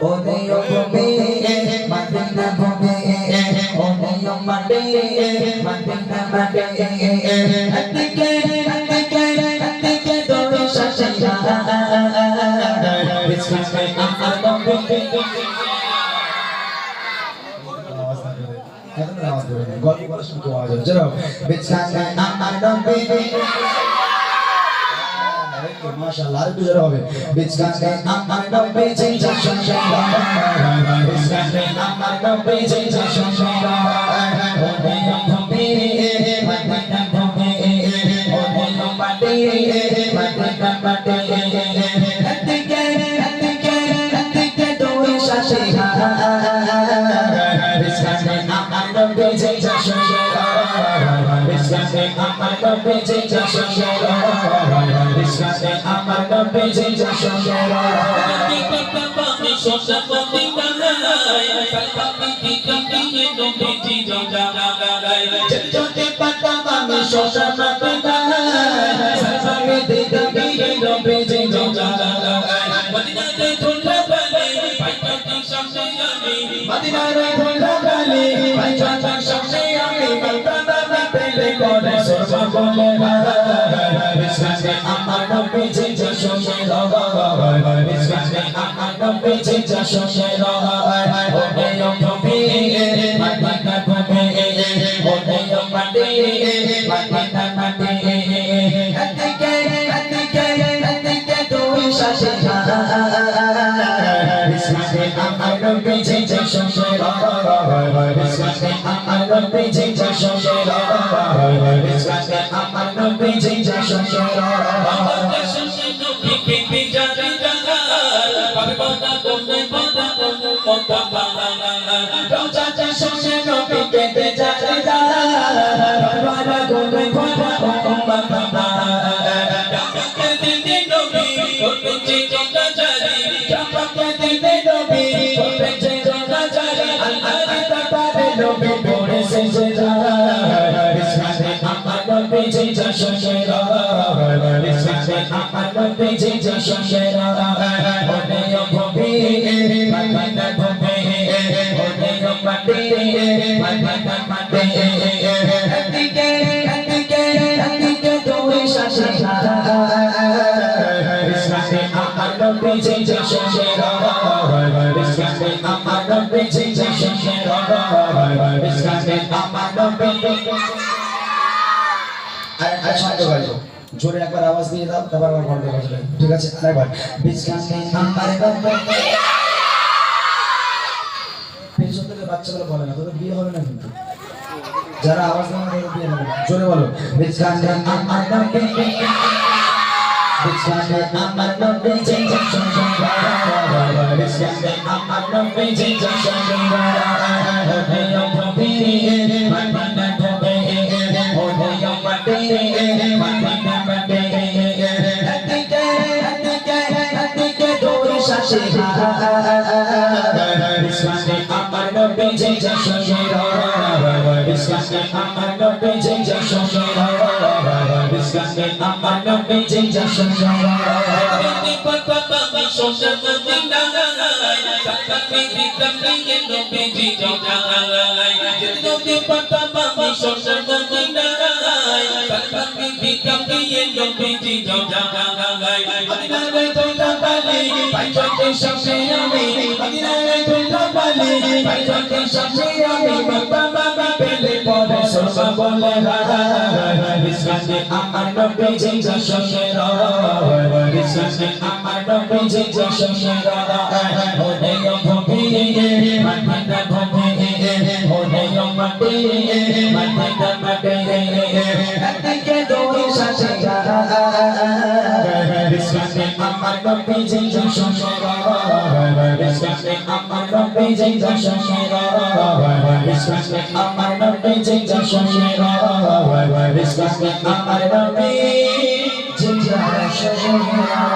ওরে ভূমি মদিনা ভূমি ওরে মাটি মদিনা মাটি আতিকে আতিকে আতিকে দোরে শাশিয়া বিসমিল্লাহ আমার নবী এখন নামাজ পড়ে গল্প করা শুনতে আওয়াজ হচ্ছে চলো বিসমিল্লাহ আমার নবী মাশাআল্লাহ আর দুজোরে হবে বিসমিল্লাহ আমার নবী জিন্দা শাশিয়া বিসমিল্লাহ আমার নবী জিন্দা শাশিয়া ওরে ভূমি মদিনা ভূমি ওরে মাটি মদিনা মাটি আতিকে আতিকে আতিকে দোরে শাশিয়া বিসমিল্লাহ আমার নবী জিন্দা শাশিয়া বিসমিল্লাহ আমার নবী জিন্দা শাশিয়া বিসমিল্লাহ আমার নবী জিন্দা শাশিয়া চোখে পাতা আমি শোষা মদিনা সাসাগে দিদা গিয়ে নবী জিন্দা মদিনাতে ধুলা বালি পাইপাতি সামনে আমি মদিনারে ধুলা বালি পাইপাতি সামনে আমি বাবা পেলে করে সরবা বলে বিসমিল্লাহ আমার নবী জিন্দা শাশিয়া বিসমিল্লাহ আমার নবী জিন্দা শাশিয়া ওরে নবী মদিনা ভূমি ওরে মাটি মদিনা মাটি আতিকে আতিকে আতিকে দোরে শাশিয়া বিসমিল্লাহ আমার নবী জিন্দা শাশিয়া বিসমিল্লাহ আমার নবী জিন্দা শাশিয়া বিসমিল্লাহ আমার নবী জিন্দা শাশিয়া জোরে একবার আওয়াজ দিয়ে দাও তারপর আবার বন্ধ করে দেবে ঠিক আছে আরেকবার বিসমিল্লাহ আমার নবী পেছন থেকে বাচ্চাগুলো বলে না তোদের বিয়ে হবে না কিন্তু যারা আওয়াজ দেন তাদের বিয়ে হবে না জোরে বলো বিসমিল্লাহ আমার নবী বিসমিল্লাহ আমার নবী জিন্দা শাশিয়া বিসমিল্লাহ আমার নবী জিন্দা শাশিয়া ওরে নবী মদিনা ভূমি ওরে মাটি মদিনা মাটি আতিকে আতিকে আতিকে দোরে শাশিয়া বিসমিল্লাহ আমার নবী জিন্দা শাশিয়া বিসমিল্লাহ আমার নবী জিন্দা শাশিয়া বিসমিল্লাহ আমার নবী জিন্দা শাশিয়া আমার নবী জিন্দা শাশিয়া বিসমিল্লাহ আমার নবী জিন্দা শাশিয়া ওরে ভূমি মদিনা ভূমি ওরে মাটি মদিনা মাটি আতিকে দোরে শাশিয়া বিসমিল্লাহ আমার নবী জিন্দা শাশিয়া বিসমিল্লাহ আমার নবী জিন্দা শাশিয়া বিসমিল্লাহ আমার নবী জিন্দা শাশিয়া বিসমিল্লাহ আমার নবী জিন্দা শাশিয়া